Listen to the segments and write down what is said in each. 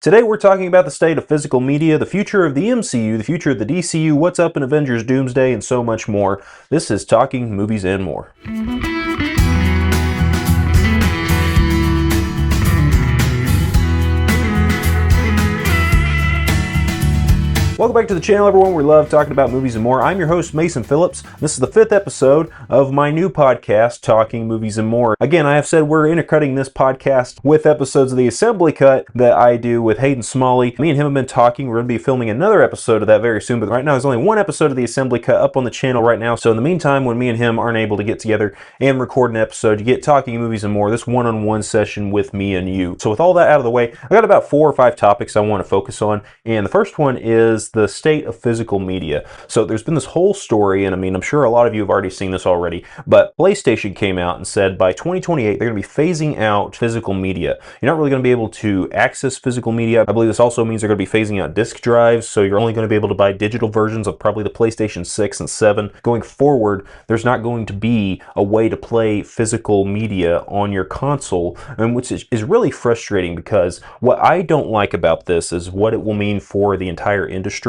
Today we're talking about the state of physical media, the future of the MCU, the future of the DCU, what's up in Avengers Doomsday, and so much more. This is Talking Movies and More. Welcome back to the channel, everyone. We love talking about movies and more. I'm your host, Mason Phillips. This is the 5th episode of my new podcast, Talking Movies and More. Again, I have said we're intercutting this podcast with episodes of the Assembly Cut that I do with Hayden Smalley. Me and him have been talking. We're going to be filming another episode of that very soon, but right now there's only one episode of the Assembly Cut up on the channel right now. So in the meantime, when me and him aren't able to get together and record an episode, you get Talking Movies and More, this one-on-one session with me and you. So with all that out of the way, I've got about 4 or 5 topics I want to focus on, and the first one is the state of physical media. So there's been this whole story, and I mean, I'm sure a lot of you have already seen this already, but PlayStation came out and said by 2028 they're going to be phasing out physical media. You're not really going to be able to access physical media. I believe this also means they're going to be phasing out disk drives, so you're only going to be able to buy digital versions of probably the PlayStation 6 and 7. Going forward, there's not going to be a way to play physical media on your console, and which is really frustrating, because what I don't like about this is what it will mean for the entire industry.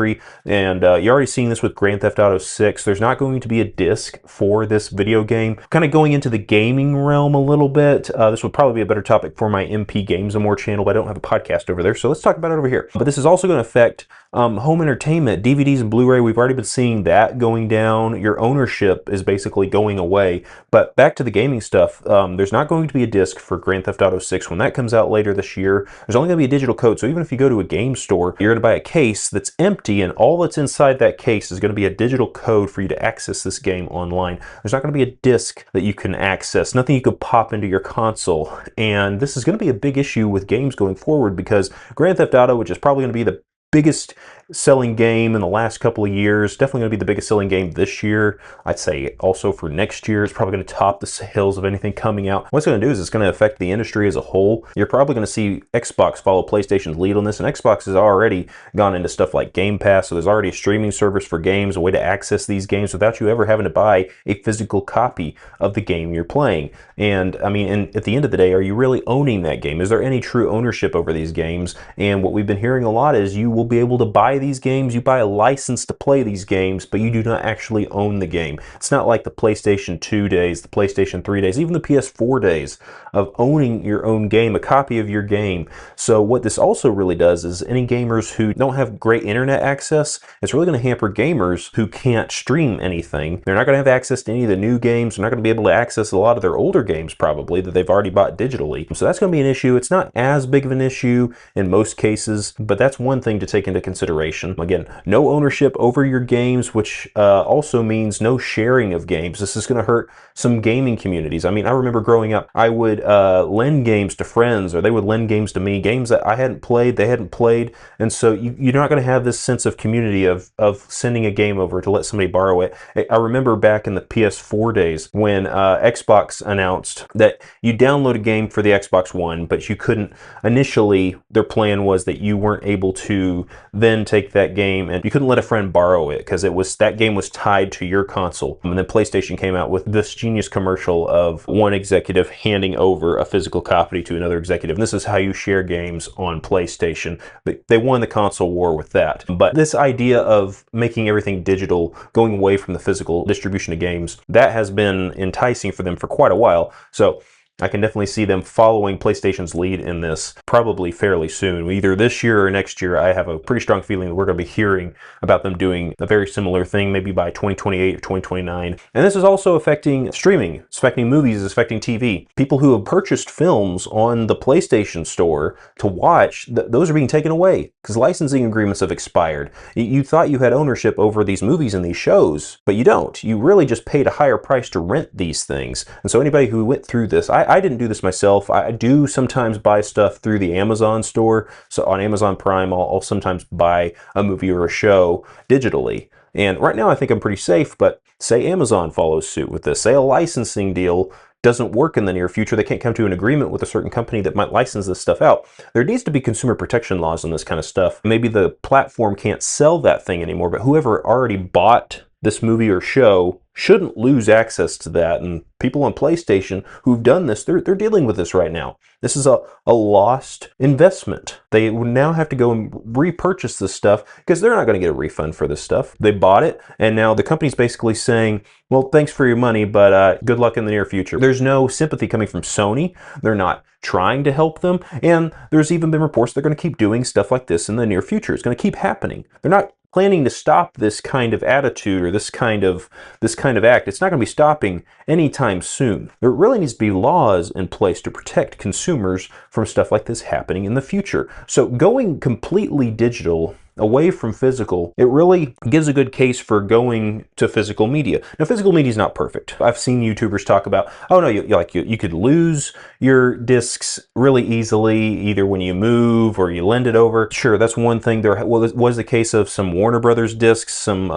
And you're already seeing this with Grand Theft Auto 6. There's not going to be a disc for this video game. Kind of going into the gaming realm a little bit. This would probably be a better topic for my MP Games and More channel, but I don't have a podcast over there, so let's talk about it over here. But this is also going to affect home entertainment, DVDs and Blu-ray. We've already been seeing that going down. Your ownership is basically going away. But back to the gaming stuff, there's not going to be a disc for Grand Theft Auto 6 when that comes out later this year. There's only going to be a digital code, so even if you go to a game store, you're going to buy a case that's empty, and all that's inside that case is going to be a digital code for you to access this game online. There's not going to be a disc that you can access, nothing you could pop into your console. And this is going to be a big issue with games going forward, because Grand Theft Auto, which is probably going to be the biggest selling game in the last couple of years, definitely going to be the biggest selling game this year. I'd say also for next year, it's probably going to top the sales of anything coming out. What it's going to do is it's going to affect the industry as a whole. You're probably going to see Xbox follow PlayStation's lead on this, and Xbox has already gone into stuff like Game Pass, so there's already a streaming service for games, a way to access these games without you ever having to buy a physical copy of the game you're playing. And I mean, and at the end of the day, are you really owning that game? Is there any true ownership over these games? And what we've been hearing a lot is you will be able to buy these games, you buy a license to play these games, but you do not actually own the game. It's not like the PlayStation 2 days, the PlayStation 3 days, even the PS4 days of owning your own game, a copy of your game. So what this also really does is any gamers who don't have great internet access, it's really going to hamper gamers who can't stream anything. They're not going to have access to any of the new games. They're not going to be able to access a lot of their older games probably that they've already bought digitally. So that's going to be an issue. It's not as big of an issue in most cases, but that's one thing to take into consideration. Again, no ownership over your games, which also means no sharing of games. This is going to hurt some gaming communities. I mean, I remember growing up, I would lend games to friends, or they would lend games to me, games that I hadn't played, they hadn't played, and so you're not going to have this sense of community of sending a game over to let somebody borrow it. I remember back in the PS4 days when Xbox announced that you download a game for the Xbox One, but you couldn't, initially their plan was that you weren't able to then take that game, and you couldn't let a friend borrow it because that game was tied to your console. And then PlayStation came out with this genius commercial of one executive handing over a physical copy to another executive. And this is how you share games on PlayStation. They won the console war with that. But this idea of making everything digital, going away from the physical distribution of games, that has been enticing for them for quite a while. So I can definitely see them following PlayStation's lead in this probably fairly soon. Either this year or next year, I have a pretty strong feeling that we're going to be hearing about them doing a very similar thing, maybe by 2028 or 2029. And this is also affecting streaming. It's affecting movies. It's affecting TV. People who have purchased films on the PlayStation Store to watch, those are being taken away because licensing agreements have expired. You thought you had ownership over these movies and these shows, but you don't. You really just paid a higher price to rent these things. And so anybody who went through this, I didn't do this myself. I do sometimes buy stuff through the Amazon store. So on Amazon Prime, I'll sometimes buy a movie or a show digitally. And right now I think I'm pretty safe, but say Amazon follows suit with this. Say a licensing deal doesn't work in the near future. They can't come to an agreement with a certain company that might license this stuff out. There needs to be consumer protection laws on this kind of stuff. Maybe the platform can't sell that thing anymore, but whoever already bought this movie or show shouldn't lose access to that. And people on PlayStation who've done this, they're dealing with this right now. This is a lost investment. They would now have to go and repurchase this stuff because they're not going to get a refund for this stuff. They bought it, and now the company's basically saying, well, thanks for your money, but good luck in the near future. There's no sympathy coming from Sony. They're not trying to help them, and there's even been reports they're going to keep doing stuff like this in the near future. It's going to keep happening. They're not planning to stop this kind of attitude or this kind of act. It's not going to be stopping anytime soon. There really needs to be laws in place to protect consumers from stuff like this happening in the future. So going completely digital, away from physical, it really gives a good case for going to physical media. Now, physical media is not perfect. I've seen YouTubers talk about, oh no, you could lose your discs really easily, either when you move or you lend it over. Sure, that's one thing. There was the case of some Warner Brothers discs, some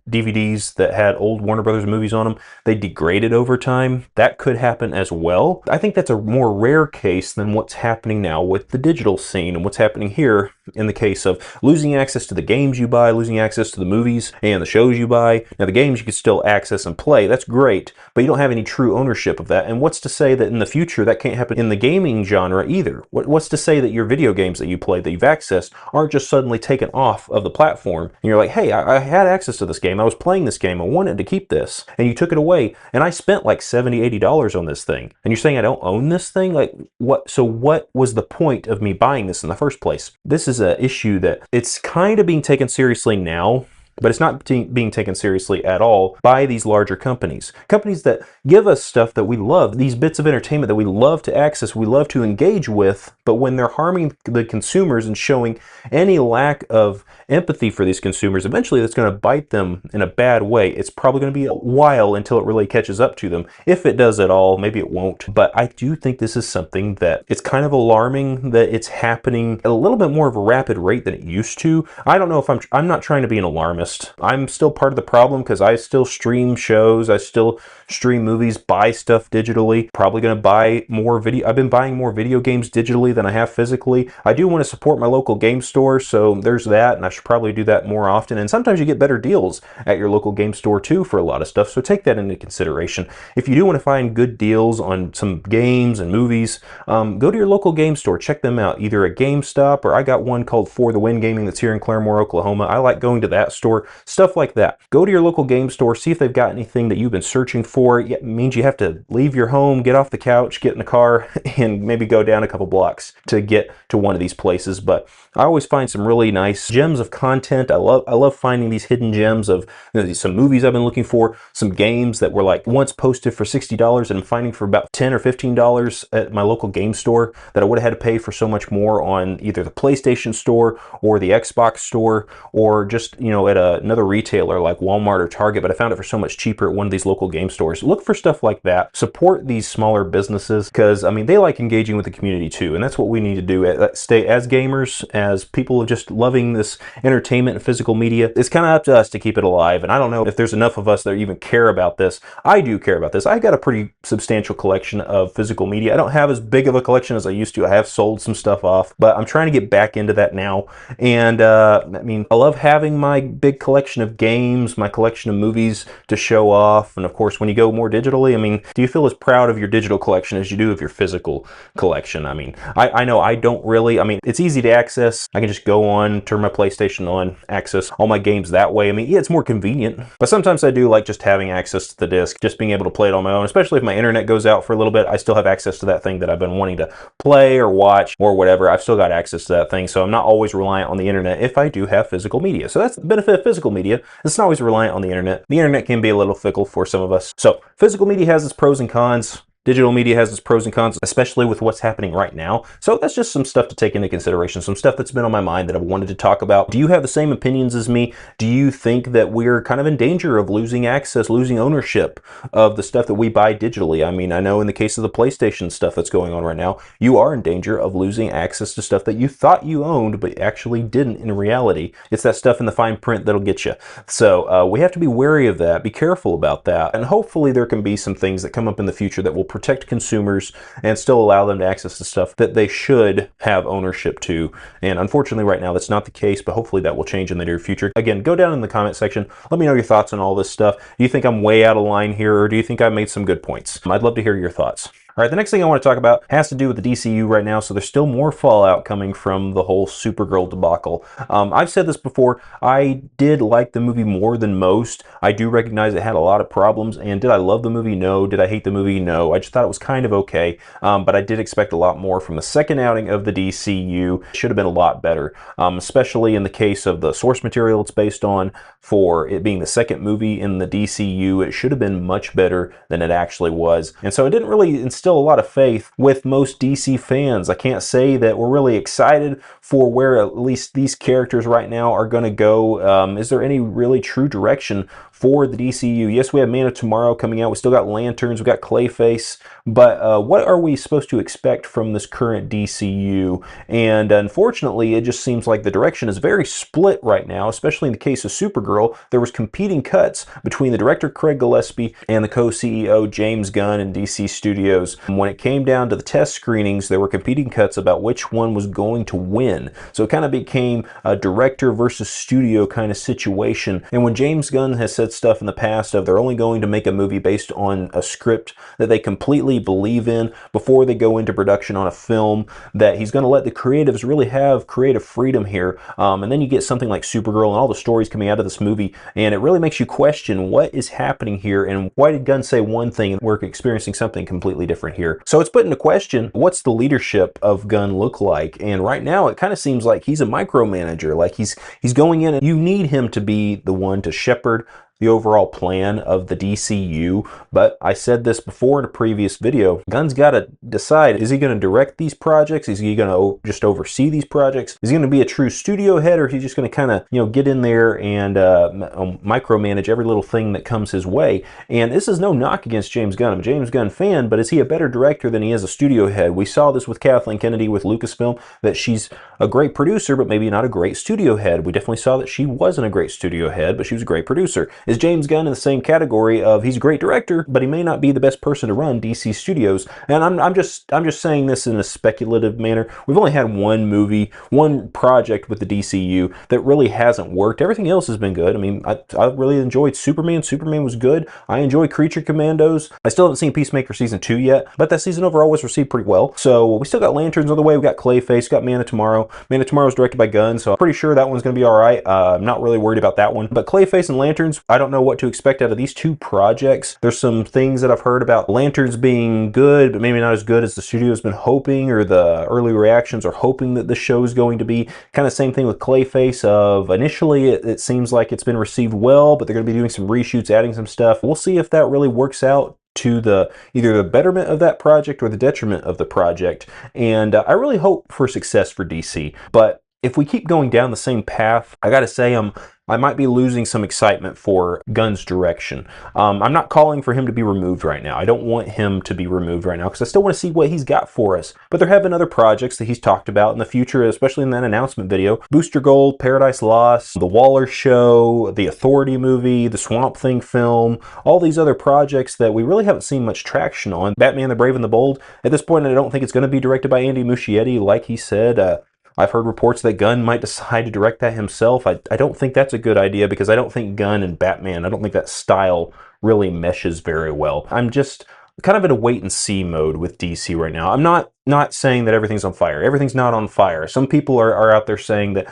DVDs that had old Warner Brothers movies on them. They degraded over time. That could happen as well. I think that's a more rare case than what's happening now with the digital scene and what's happening here in the case of losing access to the games you buy, losing access to the movies and the shows you buy. Now, the games you can still access and play. That's great, but you don't have any true ownership of that. And what's to say that in the future that can't happen in the gaming genre either? What's to say that your video games that you play, that you've accessed, aren't just suddenly taken off of the platform and you're like, hey, I had access to this game. I was playing this game. I wanted to keep this. And you took it away. And I spent like $70, $80 on this thing. And you're saying I don't own this thing? Like, what? So what was the point of me buying this in the first place? This is an issue that it's kind of being taken seriously now, but it's not being taken seriously at all by these larger companies. Companies that give us stuff that we love, these bits of entertainment that we love to access, we love to engage with, but when they're harming the consumers and showing any lack of empathy for these consumers, eventually that's going to bite them in a bad way. It's probably going to be a while until it really catches up to them. If it does at all, maybe it won't. But I do think this is something that it's kind of alarming that it's happening at a little bit more of a rapid rate than it used to. I don't know if I'm not trying to be an alarmist. I'm still part of the problem because I still stream shows. I still stream movies, buy stuff digitally. Probably going to buy more video. I've been buying more video games digitally than I have physically. I do want to support my local game store, so there's that, and I should probably do that more often. And sometimes you get better deals at your local game store too for a lot of stuff, so take that into consideration. If you do want to find good deals on some games and movies, go to your local game store. Check them out, either at GameStop or I got one called For the Win Gaming that's here in Claremore, Oklahoma. I like going to that store, stuff like that. Go to your local game store, see if they've got anything that you've been searching for. It means you have to leave your home, get off the couch, get in the car, and maybe go down a couple blocks to get to one of these places. But I always find some really nice gems of content. I love finding these hidden gems of some movies I've been looking for, some games that were like once posted for $60 and I'm finding for about $10 or $15 at my local game store that I would have had to pay for so much more on either the PlayStation store or the Xbox store or just, at another retailer like Walmart or Target, but I found it for so much cheaper at one of these local game stores. Look for stuff like that. Support these smaller businesses because, they like engaging with the community too, and that's what we need to do. Stay as gamers, as people just loving this entertainment and physical media. It's kind of up to us to keep it alive, and I don't know if there's enough of us that even care about this. I do care about this. I got a pretty substantial collection of physical media. I don't have as big of a collection as I used to. I have sold some stuff off, but I'm trying to get back into that now, and I love having my big collection of games, my collection of movies to show off, and of course, when you go more digitally, do you feel as proud of your digital collection as you do of your physical collection? I know I don't really. It's easy to access. I can just go on, turn my PlayStation on, access all my games that way. Yeah, it's more convenient, but sometimes I do like just having access to the disc, just being able to play it on my own, especially if my internet goes out for a little bit. I still have access to that thing that I've been wanting to play or watch or whatever. I've still got access to that thing, so I'm not always reliant on the internet if I do have physical media. So that's the benefit of physical media. It's not always reliant on the internet. The internet can be a little fickle for some of us. So physical media has its pros and cons. Digital media has its pros and cons, especially with what's happening right now. So that's just some stuff to take into consideration, some stuff that's been on my mind that I've wanted to talk about. Do you have the same opinions as me? Do you think that we're kind of in danger of losing access, losing ownership of the stuff that we buy digitally? I know in the case of the PlayStation stuff that's going on right now, you are in danger of losing access to stuff that you thought you owned, but actually didn't in reality. It's that stuff in the fine print that'll get you. So we have to be wary of that, be careful about that, and hopefully there can be some things that come up in the future that will protect consumers and still allow them to access the stuff that they should have ownership to. And unfortunately right now that's not the case, but hopefully that will change in the near future. Again, go down in the comment section, let me know your thoughts on all this stuff. Do you think I'm way out of line here, or do you think I made some good points? I'd love to hear your thoughts. All right, the next thing I want to talk about has to do with the DCU right now, so there's still more fallout coming from the whole Supergirl debacle. I've said this before, I did like the movie more than most. I do recognize it had a lot of problems, and did I love the movie? No. Did I hate the movie? No. I just thought it was kind of okay, but I did expect a lot more from the second outing of the DCU. It should have been a lot better, especially in the case of the source material it's based on. For it being the second movie in the DCU, it should have been much better than it actually was, and so it didn't really instill a lot of faith with most DC fans. I can't say that we're really excited for where at least these characters right now are going to go. Is there any really true direction for the DCU? Yes, we have Man of Tomorrow coming out. We still got Lanterns. We got Clayface. But what are we supposed to expect from this current DCU? And unfortunately, it just seems like the direction is very split right now, especially in the case of Supergirl. There was competing cuts between the director Craig Gillespie and the co-CEO James Gunn in DC Studios. When it came down to the test screenings, there were competing cuts about which one was going to win. So it kind of became a director versus studio kind of situation. And when James Gunn has said stuff in the past of they're only going to make a movie based on a script that they completely believe in before they go into production on a film, that he's going to let the creatives really have creative freedom here. And then you get something like Supergirl and all the stories coming out of this movie, and it really makes you question what is happening here and why did Gunn say one thing and we're experiencing something completely different here. So it's put into question, what's the leadership of Gunn look like? And right now it kind of seems like he's a micromanager, like he's going in and you need him to be the one to shepherd the overall plan of the DCU. But I said this before in a previous video, Gunn's got to decide, is he going to direct these projects? Is he going to just oversee these projects? Is he going to be a true studio head, or is he just going to kind of, get in there and micromanage every little thing that comes his way? And this is no knock against James Gunn. I'm a James Gunn fan, but is he a better director than he is a studio head? We saw this with Kathleen Kennedy with Lucasfilm, that she's a great producer, but maybe not a great studio head. We definitely saw that she wasn't a great studio head, but she was a great producer. Is James Gunn in the same category of he's a great director, but he may not be the best person to run DC Studios? And I'm just saying this in a speculative manner. We've only had one movie, one project with the DCU that really hasn't worked. Everything else has been good. I mean, I really enjoyed Superman. Superman was good. I enjoy Creature Commandos. I still haven't seen Peacemaker Season 2 yet, but that season overall was received pretty well. So we still got Lanterns on the way. We've got Clayface, got Man of Tomorrow. Man of Tomorrow is directed by Gunn, so I'm pretty sure that one's going to be all right. I'm not really worried about that one. But Clayface and Lanterns, I don't know what to expect out of these two projects. There's some things that I've heard about Lanterns being good, but maybe not as good as the studio's been hoping, or the early reactions are hoping that the show is going to be. Kind of same thing with Clayface of initially it seems like it's been received well, but they're going to be doing some reshoots, adding some stuff. We'll see if that really works out to either the betterment of that project or the detriment of the project. And I really hope for success for DC. But if we keep going down the same path, I gotta say I might be losing some excitement for Gunn's direction. I'm not calling for him to be removed right now. I don't want him to be removed right now because I still want to see what he's got for us. But there have been other projects that he's talked about in the future, especially in that announcement video. Booster Gold, Paradise Lost, The Waller Show, The Authority movie, the Swamp Thing film, all these other projects that we really haven't seen much traction on. Batman the Brave and the Bold, at this point I don't think it's going to be directed by Andy Muschietti like he said. I've heard reports that Gunn might decide to direct that himself. I don't think that's a good idea because I don't think Gunn and Batman, I don't think that style really meshes very well. I'm just kind of in a wait and see mode with DC right now. I'm not saying that everything's on fire. Everything's not on fire. Some people are out there saying that,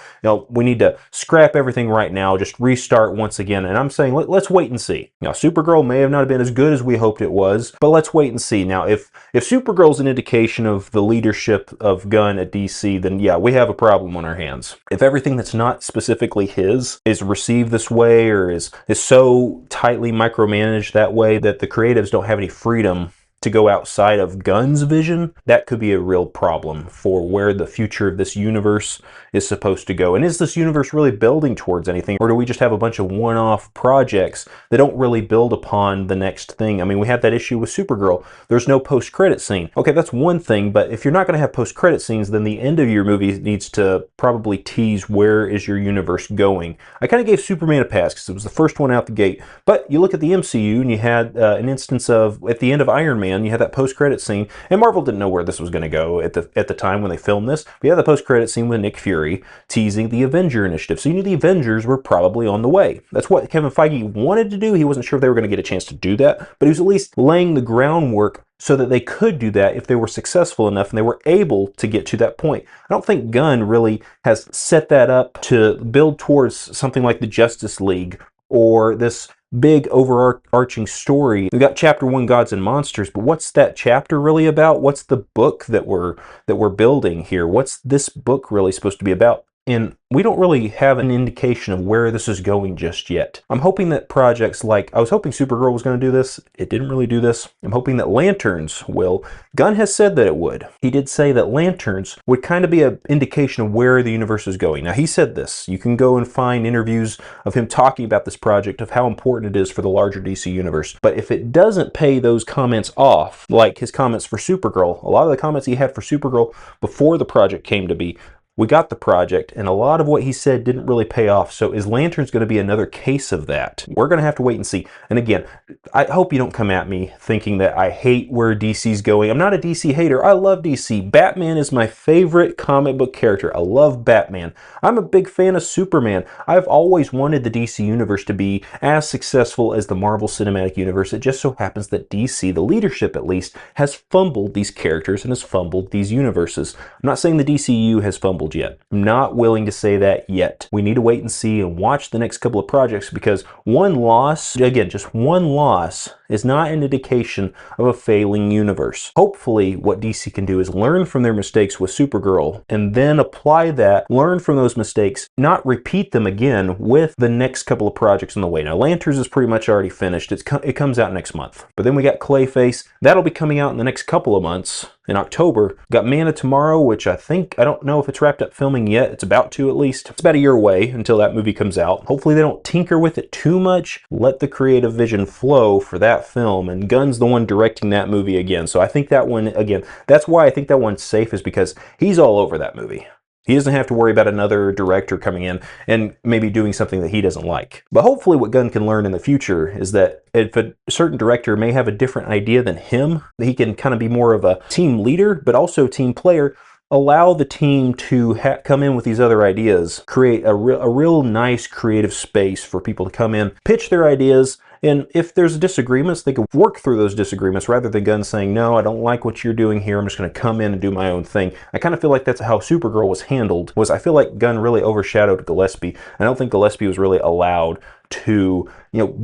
we need to scrap everything right now, just restart once again. And I'm saying, let's wait and see. Now, Supergirl may have not been as good as we hoped it was, but let's wait and see. Now, if Supergirl's an indication of the leadership of Gunn at DC, then yeah, we have a problem on our hands. If everything that's not specifically his is received this way, or is so tightly micromanaged that way that the creatives don't have any freedom to go outside of Gunn's vision, that could be a real problem for where the future of this universe is supposed to go. And is this universe really building towards anything, or do we just have a bunch of one-off projects that don't really build upon the next thing? I mean, we have that issue with Supergirl. There's no post-credit scene. Okay, that's one thing, but if you're not going to have post-credit scenes, then the end of your movie needs to probably tease where is your universe going. I kind of gave Superman a pass because it was the first one out the gate, but you look at the MCU and you had an instance of, at the end of Iron Man, Spider-Man, you had that post-credit scene, and Marvel didn't know where this was going to go at the time when they filmed this, but you had the post-credit scene with Nick Fury teasing the Avenger Initiative. So you knew the Avengers were probably on the way. That's what Kevin Feige wanted to do. He wasn't sure if they were going to get a chance to do that, but he was at least laying the groundwork so that they could do that if they were successful enough and they were able to get to that point. I don't think Gunn really has set that up to build towards something like the Justice League or this big overarching story. We've got chapter 1, Gods and Monsters, but what's that chapter really about? What's the book that we're building here? What's this book really supposed to be about? And we don't really have an indication of where this is going just yet. I'm hoping that projects like, I was hoping Supergirl was going to do this. It didn't really do this. I'm hoping that Lanterns will. Gunn has said that it would. He did say that Lanterns would kind of be an indication of where the universe is going. Now, he said this. You can go and find interviews of him talking about this project, of how important it is for the larger DC universe. But if it doesn't pay those comments off, like his comments for Supergirl, a lot of the comments he had for Supergirl before the project came to be, we got the project, and a lot of what he said didn't really pay off. So is Lanterns going to be another case of that? We're going to have to wait and see. And again, I hope you don't come at me thinking that I hate where DC's going. I'm not a DC hater. I love DC. Batman is my favorite comic book character. I love Batman. I'm a big fan of Superman. I've always wanted the DC universe to be as successful as the Marvel Cinematic Universe. It just so happens that DC, the leadership at least, has fumbled these characters and has fumbled these universes. I'm not saying the DCU has fumbled yet. I'm not willing to say that yet. We need to wait and see and watch the next couple of projects, because one loss, again, just one loss, is not an indication of a failing universe. Hopefully, what DC can do is learn from their mistakes with Supergirl and then apply that, learn from those mistakes, not repeat them again with the next couple of projects on the way. Now, Lanterns is pretty much already finished. It comes out next month. But then we got Clayface. That'll be coming out in the next couple of months. In October, got Man of Tomorrow, which I don't know if it's wrapped up filming yet. It's about to, at least. It's about a year away until that movie comes out. Hopefully they don't tinker with it too much. Let the creative vision flow for that film, and Gunn's the one directing that movie again. So I think that one, again, that's why I think that one's safe, is because he's all over that movie. He doesn't have to worry about another director coming in and maybe doing something that he doesn't like. But hopefully what Gunn can learn in the future is that if a certain director may have a different idea than him, he can kind of be more of a team leader, but also team player. Allow the team to come in with these other ideas, create a real nice creative space for people to come in, pitch their ideas, and if there's disagreements, they can work through those disagreements rather than Gunn saying, no, I don't like what you're doing here, I'm just going to come in and do my own thing. I kind of feel like that's how Supergirl was handled, I feel like Gunn really overshadowed Gillespie. I don't think Gillespie was really allowed to,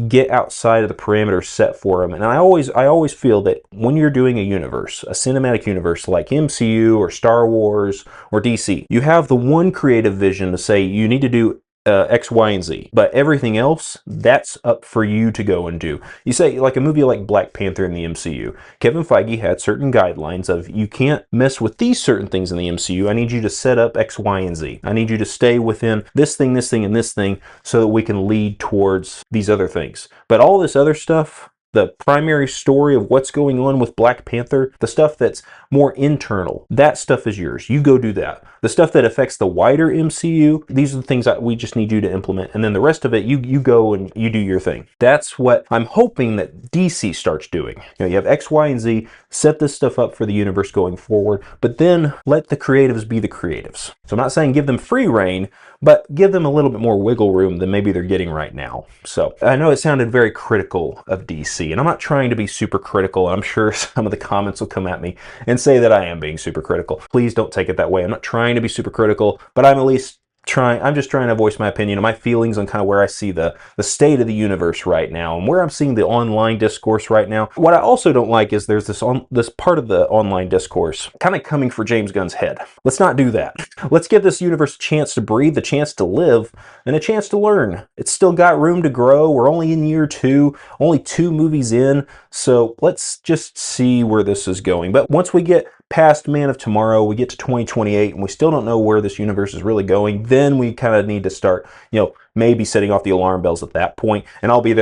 get outside of the parameters set for him. And I always feel that when you're doing a universe, a cinematic universe like MCU or Star Wars or DC, you have the one creative vision to say you need to do X, Y, and Z. But everything else, that's up for you to go and do. You say, like a movie like Black Panther in the MCU, Kevin Feige had certain guidelines of, you can't mess with these certain things in the MCU. I need you to set up X, Y, and Z. I need you to stay within this thing, and this thing, so that we can lead towards these other things. But all this other stuff, the primary story of what's going on with Black Panther, the stuff that's more internal, that stuff is yours. You go do that. The stuff that affects the wider MCU, these are the things that we just need you to implement. And then the rest of it, you go and you do your thing. That's what I'm hoping that DC starts doing. You have X, Y, and Z, set this stuff up for the universe going forward, but then let the creatives be the creatives. So I'm not saying give them free reign, but give them a little bit more wiggle room than maybe they're getting right now. So I know it sounded very critical of DC, and I'm not trying to be super critical. I'm sure some of the comments will come at me and say that I am being super critical. Please don't take it that way. I'm not trying to be super critical, but I'm just trying to voice my opinion and my feelings on kind of where I see the state of the universe right now and where I'm seeing the online discourse right now. What I also don't like is there's this part of the online discourse kind of coming for James Gunn's head. Let's not do that. Let's give this universe a chance to breathe, a chance to live, and a chance to learn. It's still got room to grow. We're only in year 2, only 2 movies in, so let's just see where this is going. But once we get past Man of Tomorrow, we get to 2028, and we still don't know where this universe is really going, then we kind of need to start, maybe setting off the alarm bells at that point, and I'll be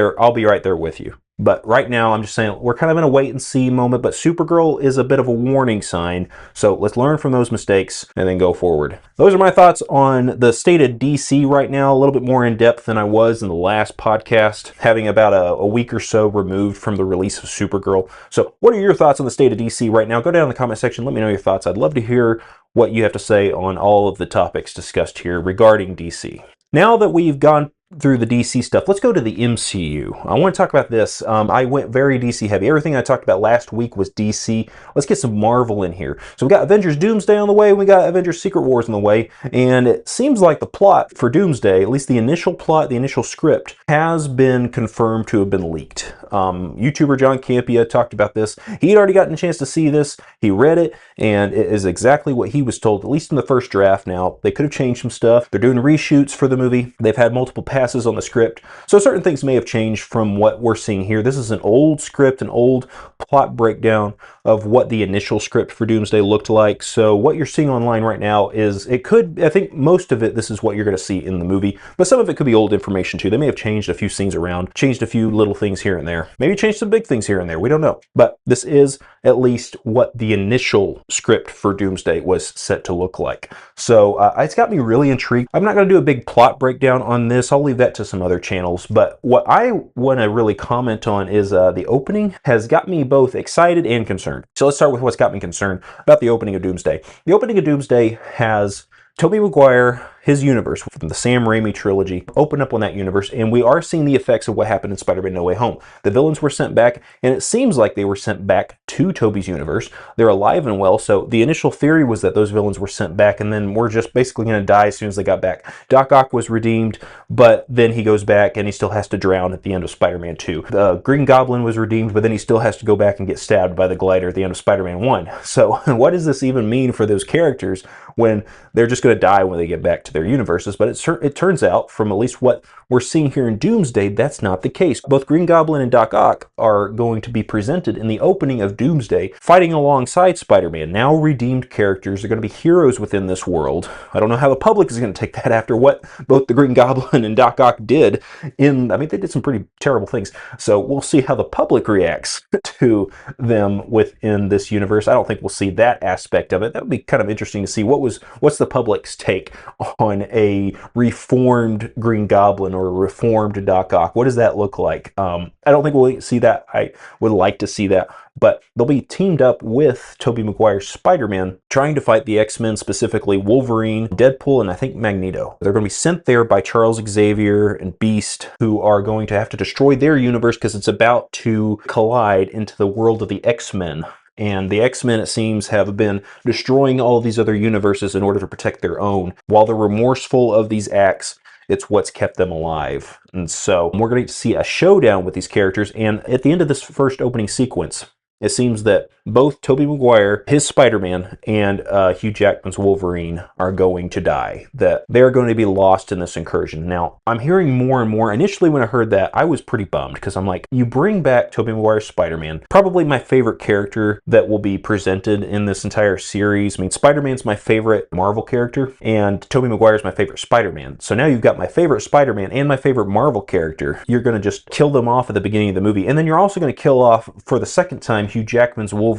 right there with you. But right now, I'm just saying we're kind of in a wait and see moment, but Supergirl is a bit of a warning sign. So let's learn from those mistakes and then go forward. Those are my thoughts on the state of DC right now, a little bit more in depth than I was in the last podcast, having about a week or so removed from the release of Supergirl. So what are your thoughts on the state of DC right now? Go down in the comment section. Let me know your thoughts. I'd love to hear what you have to say on all of the topics discussed here regarding DC. Now that we've gone through the DC stuff, let's go to the MCU. I want to talk about this. I went very DC heavy. Everything I talked about last week was DC. Let's get some Marvel in here. So we got Avengers Doomsday on the way. We got Avengers Secret Wars on the way. And it seems like the plot for Doomsday, at least the initial plot, the initial script, has been confirmed to have been leaked. YouTuber John Campea talked about this. He'd already gotten a chance to see this. He read it, and it is exactly what he was told, at least in the first draft. Now, they could have changed some stuff. They're doing reshoots for the movie. They've had multiple passes on the script, so certain things may have changed from what we're seeing here. This is an old script, an old plot breakdown of what the initial script for Doomsday looked like. So what you're seeing online right now is, I think most of it, this is what you're going to see in the movie, but some of it could be old information too. They may have changed a few scenes around, changed a few little things here and there, maybe changed some big things here and there. We don't know, but this is at least what the initial script for Doomsday was set to look like. So it's got me really intrigued. I'm not going to do a big plot breakdown on this. I'll leave that to some other channels, but what I want to really comment on is the opening has got me both excited and concerned. So let's start with what's got me concerned about the opening of Doomsday. The opening of Doomsday has Tobey Maguire, his universe from the Sam Raimi trilogy, open up on that universe, and we are seeing the effects of what happened in Spider-Man No Way Home. The villains were sent back, and it seems like they were sent back to Tobey's universe. They're alive and well, so the initial theory was that those villains were sent back, and then we're just basically going to die as soon as they got back. Doc Ock was redeemed, but then he goes back, and he still has to drown at the end of Spider-Man 2. The Green Goblin was redeemed, but then he still has to go back and get stabbed by the glider at the end of Spider-Man 1. So what does this even mean for those characters when they're just going to die when they get back to their universes? But it turns out, from at least what we're seeing here in Doomsday, that's not the case. Both Green Goblin and Doc Ock are going to be presented in the opening of Doomsday, fighting alongside Spider-Man, now redeemed characters. They're going to be heroes within this world. I don't know how the public is going to take that after what both the Green Goblin and Doc Ock did they did some pretty terrible things. So we'll see how the public reacts to them within this universe. I don't think we'll see that aspect of it. That would be kind of interesting to see what's the public's take on a reformed Green Goblin or a reformed Doc Ock. What does that look like? I don't think we'll see that. I would like to see that, but they'll be teamed up with Tobey Maguire's Spider-Man, trying to fight the X-Men, specifically Wolverine, Deadpool, and I think Magneto. They're going to be sent there by Charles Xavier and Beast, who are going to have to destroy their universe because it's about to collide into the world of the X-Men. And the X-Men, it seems, have been destroying all of these other universes in order to protect their own. While they're remorseful of these acts, it's what's kept them alive. And so we're going to see a showdown with these characters. And at the end of this first opening sequence, it seems that both Tobey Maguire, his Spider-Man, and Hugh Jackman's Wolverine are going to die. That they're going to be lost in this incursion. Now, I'm hearing more and more. Initially, when I heard that, I was pretty bummed because I'm like, you bring back Tobey Maguire's Spider-Man, probably my favorite character that will be presented in this entire series. I mean, Spider-Man's my favorite Marvel character, and Tobey Maguire's my favorite Spider-Man. So now you've got my favorite Spider-Man and my favorite Marvel character. You're going to just kill them off at the beginning of the movie, and then you're also going to kill off, for the second time, Hugh Jackman's Wolverine.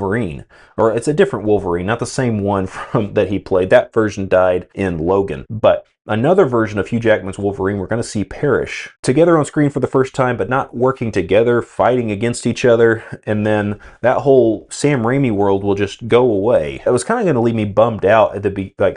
Or it's a different Wolverine, not the same one that he played. That version died in Logan. But another version of Hugh Jackman's Wolverine we're going to see perish. Together on screen for the first time, but not working together, fighting against each other, and then that whole Sam Raimi world will just go away. It was kind of going to leave me bummed out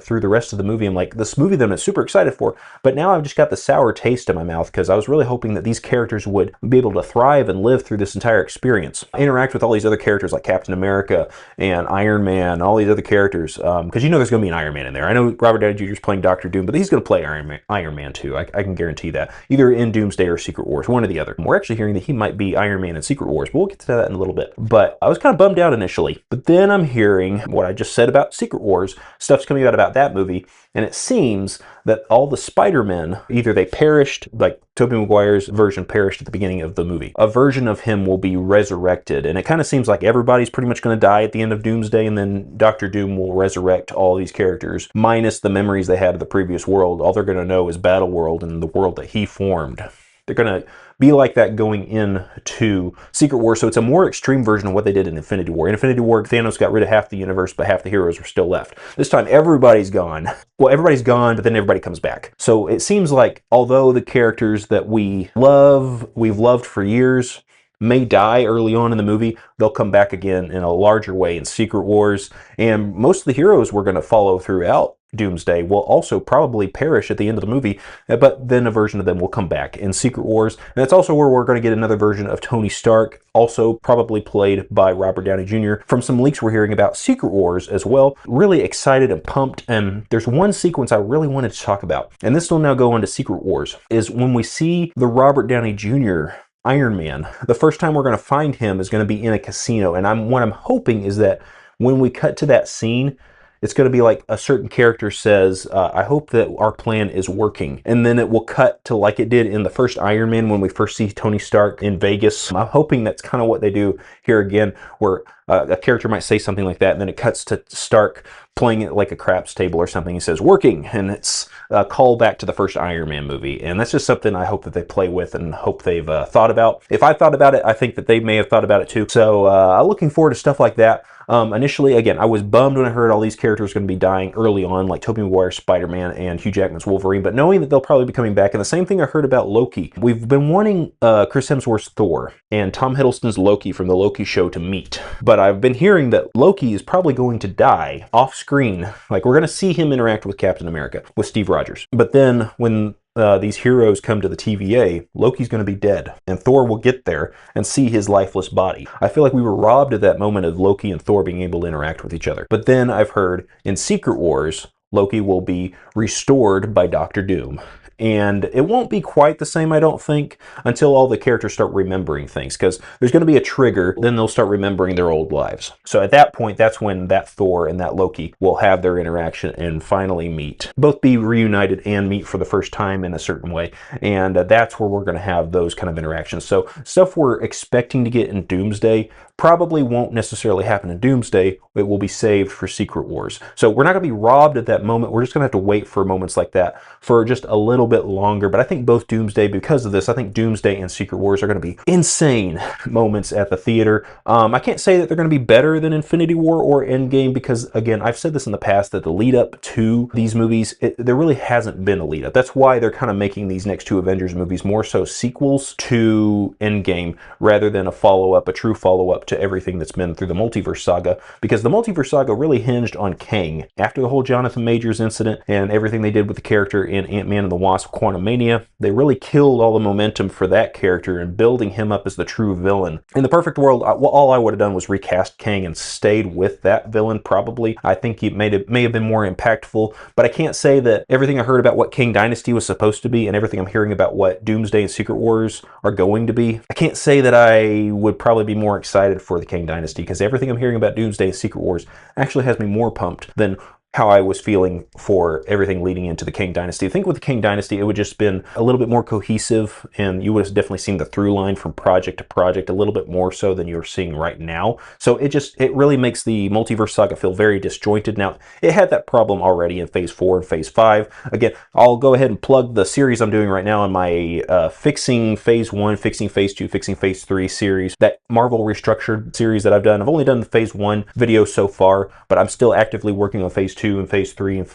through the rest of the movie. I'm like, this movie that I'm super excited for, but now I've just got the sour taste in my mouth because I was really hoping that these characters would be able to thrive and live through this entire experience. Interact with all these other characters like Captain America and Iron Man, all these other characters, because there's going to be an Iron Man in there. I know Robert Downey Jr. is playing Dr. Doom, but he's going to play Iron Man 2. I can guarantee that. Either in Doomsday or Secret Wars, one or the other. We're actually hearing that he might be Iron Man in Secret Wars, but we'll get to that in a little bit. But I was kind of bummed out initially, but then I'm hearing what I just said about Secret Wars. Stuff's coming out about that movie, and it seems that all the Spider-Men, either they perished, like Tobey Maguire's version perished at the beginning of the movie. A version of him will be resurrected, and it kind of seems like everybody's pretty much going to die at the end of Doomsday, and then Dr. Doom will resurrect all these characters, minus the memories they had of the previous world. All they're going to know is Battle World and the world that he formed. They're going to be like that going into Secret War. So it's a more extreme version of what they did in Infinity War. In Infinity War, Thanos got rid of half the universe, but half the heroes were still left. This time, everybody's gone. Well, everybody's gone, but then everybody comes back. So it seems like although the characters that we've loved for years, may die early on in the movie, they'll come back again in a larger way in Secret Wars. And most of the heroes we're going to follow throughout Doomsday will also probably perish at the end of the movie, but then a version of them will come back in Secret Wars. And that's also where we're going to get another version of Tony Stark, also probably played by Robert Downey Jr. From some leaks we're hearing about Secret Wars as well. Really excited and pumped. And there's one sequence I really wanted to talk about, and this will now go into Secret Wars, is when we see the Robert Downey Jr. Iron Man. The first time we're going to find him is going to be in a casino, and what I'm hoping is that when we cut to that scene, it's going to be like a certain character says, I hope that our plan is working. And then it will cut to like it did in the first Iron Man when we first see Tony Stark in Vegas. I'm hoping that's kind of what they do here again, where a character might say something like that, and then it cuts to Stark playing it like a craps table or something. He says, working, and it's a call back to the first Iron Man movie. And that's just something I hope that they play with and hope they've thought about. If I thought about it, I think that they may have thought about it too. So looking forward to stuff like that. Initially, again, I was bummed when I heard all these characters were going to be dying early on, like Tobey Maguire's Spider-Man and Hugh Jackman's Wolverine, but knowing that they'll probably be coming back. And the same thing I heard about Loki. We've been wanting Chris Hemsworth's Thor and Tom Hiddleston's Loki from the Loki show to meet, but I've been hearing that Loki is probably going to die off screen. Like, we're going to see him interact with Captain America, with Steve Rogers. But then when these heroes come to the TVA, Loki's going to be dead, and Thor will get there and see his lifeless body. I feel like we were robbed at that moment of Loki and Thor being able to interact with each other. But then I've heard in Secret Wars, Loki will be restored by Doctor Doom. And it won't be quite the same, I don't think, until all the characters start remembering things, because there's going to be a trigger, then they'll start remembering their old lives. So at that point, that's when that Thor and that Loki will have their interaction and finally meet. Both be reunited and meet for the first time in a certain way, and that's where we're going to have those kind of interactions. So stuff we're expecting to get in Doomsday probably won't necessarily happen in Doomsday. It will be saved for Secret Wars. So we're not going to be robbed at that moment. We're just going to have to wait for moments like that for just a little bit longer. But I think both Doomsday, because of this, I think Doomsday and Secret Wars are going to be insane moments at the theater. I can't say that they're going to be better than Infinity War or Endgame, because, again, I've said this in the past, that the lead up to these movies, there really hasn't been a lead up. That's why they're kind of making these next two Avengers movies more so sequels to Endgame rather than a follow-up, a true follow-up to everything that's been through the Multiverse Saga, because the Multiverse Saga really hinged on Kang. After the whole Jonathan Majors incident and everything they did with the character in Ant-Man and the Wasp: Quantumania, they really killed all the momentum for that character and building him up as the true villain. In the perfect world, all I would have done was recast Kang and stayed with that villain, probably. I think it may have been more impactful, but I can't say that everything I heard about what Kang Dynasty was supposed to be and everything I'm hearing about what Doomsday and Secret Wars are going to be, I can't say that I would probably be more excited for the Kang Dynasty, because everything I'm hearing about Doomsday and Secret Wars actually has me more pumped than how I was feeling for everything leading into the Kang Dynasty. I think with the Kang Dynasty, it would just been a little bit more cohesive, and you would have definitely seen the through line from project to project a little bit more so than you're seeing right now. So it really makes the Multiverse Saga feel very disjointed. Now, it had that problem already in Phase 4 and Phase 5. Again, I'll go ahead and plug the series I'm doing right now on my Fixing Phase 1, Fixing Phase 2, Fixing Phase 3 series, that Marvel Restructured series that I've done. I've only done the Phase 1 video so far, but I'm still actively working on Phase 2 and Phase 3 and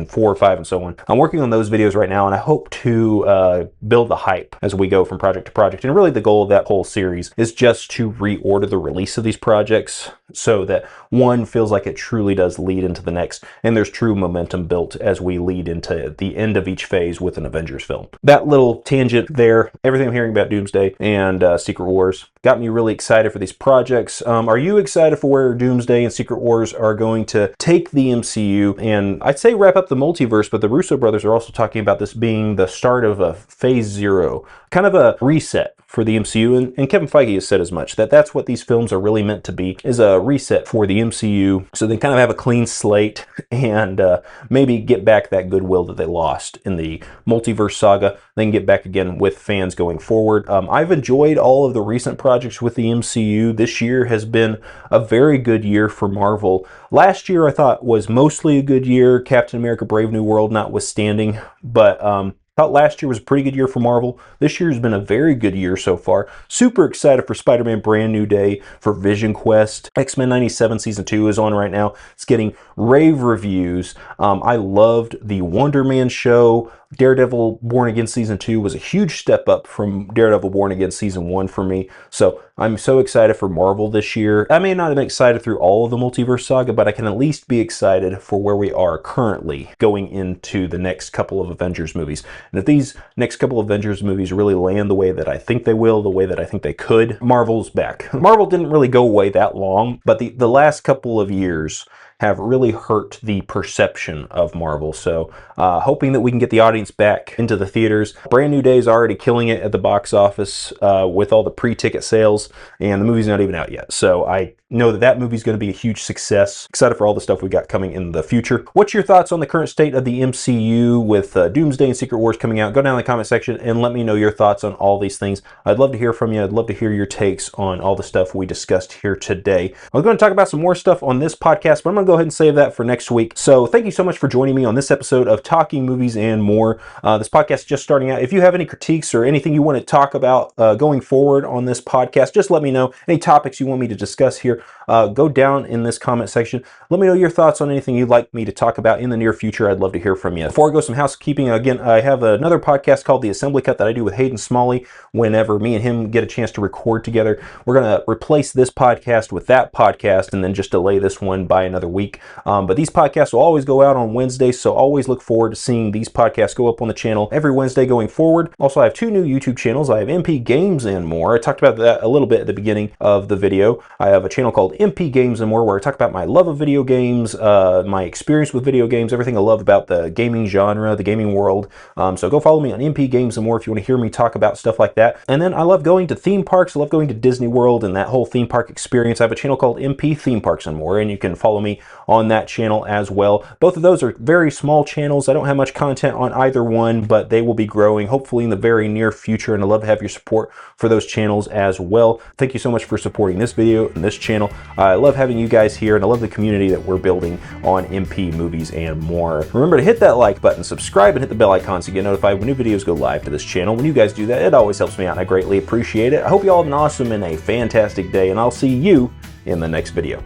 4, 5, and so on. I'm working on those videos right now, and I hope to build the hype as we go from project to project. And really the goal of that whole series is just to reorder the release of these projects so that one feels like it truly does lead into the next, and there's true momentum built as we lead into the end of each phase with an Avengers film. That little tangent there, everything I'm hearing about Doomsday and Secret Wars got me really excited for these projects. Are you excited for where Doomsday and Secret Wars are going to take the MCU? And I'd say wrap up the multiverse, but the Russo brothers are also talking about this being the start of a phase 0, kind of a reset for the MCU, and Kevin Feige has said as much, that that's what these films are really meant to be, is a reset for the MCU, so they kind of have a clean slate and maybe get back that goodwill that they lost in the Multiverse Saga, then get back again with fans going forward. I've enjoyed all of the recent projects with the MCU. This year has been a very good year for Marvel. Last year I thought was mostly a good year, Captain America Brave New World notwithstanding, but Thought last year was a pretty good year for Marvel. This year has been a very good year so far. Super excited for Spider-Man Brand New Day, for Vision Quest. X-Men 97 Season 2 is on right now. It's getting rave reviews. I loved the Wonder Man show. Daredevil Born Again Season 2 was a huge step up from Daredevil Born Again Season 1 for me. So I'm so excited for Marvel this year. I may not have been excited through all of the Multiverse Saga, but I can at least be excited for where we are currently going into the next couple of Avengers movies. And if these next couple of Avengers movies really land the way that I think they will, the way that I think they could, Marvel's back. Marvel didn't really go away that long, but the last couple of years have really hurt the perception of Marvel. So hoping that we can get the audience back into the theaters. Brand New Day is already killing it at the box office with all the pre-ticket sales, and the movie's not even out yet. So I know that movie's going to be a huge success. Excited for all the stuff we got coming in the future. What's your thoughts on the current state of the MCU with Doomsday and Secret Wars coming out? Go down in the comment section and let me know your thoughts on all these things. I'd love to hear from you. I'd love to hear your takes on all the stuff we discussed here today. I was going to talk about some more stuff on this podcast, but I'm going to go ahead and save that for next week. So thank you so much for joining me on this episode of Talking Movies and More. This podcast is just starting out. If you have any critiques or anything you want to talk about going forward on this podcast, just let me know. Any topics you want me to discuss here, go down in this comment section. Let me know your thoughts on anything you'd like me to talk about in the near future. I'd love to hear from you. Before I go, some housekeeping. Again, I have another podcast called The Assembly Cut that I do with Hayden Smalley. Whenever me and him get a chance to record together, we're going to replace this podcast with that podcast and then just delay this one by another week. But these podcasts will always go out on Wednesdays, so always look forward to seeing these podcasts go up on the channel every Wednesday going forward. Also, I have two new YouTube channels. I have MP Games and More. I talked about that a little bit at the beginning of the video. I have a channel called MP Games and More where I talk about my love of video games, my experience with video games, everything I love about the gaming genre, the gaming world. So go follow me on MP Games and More if you want to hear me talk about stuff like that. And then I love going to theme parks. I love going to Disney World and that whole theme park experience. I have a channel called MP Theme Parks and More, and you can follow me on that channel as well. Both of those are very small channels. I don't have much content on either one, but they will be growing hopefully in the very near future, and I'd love to have your support for those channels as well. Thank you so much for supporting this video and this channel. I love having you guys here, and I love the community that we're building on MP Movies and More. Remember to hit that like button, subscribe, and hit the bell icon so you get notified when new videos go live to this channel. When you guys do that, it always helps me out, and I greatly appreciate it. I hope you all have an awesome and a fantastic day, and I'll see you in the next video.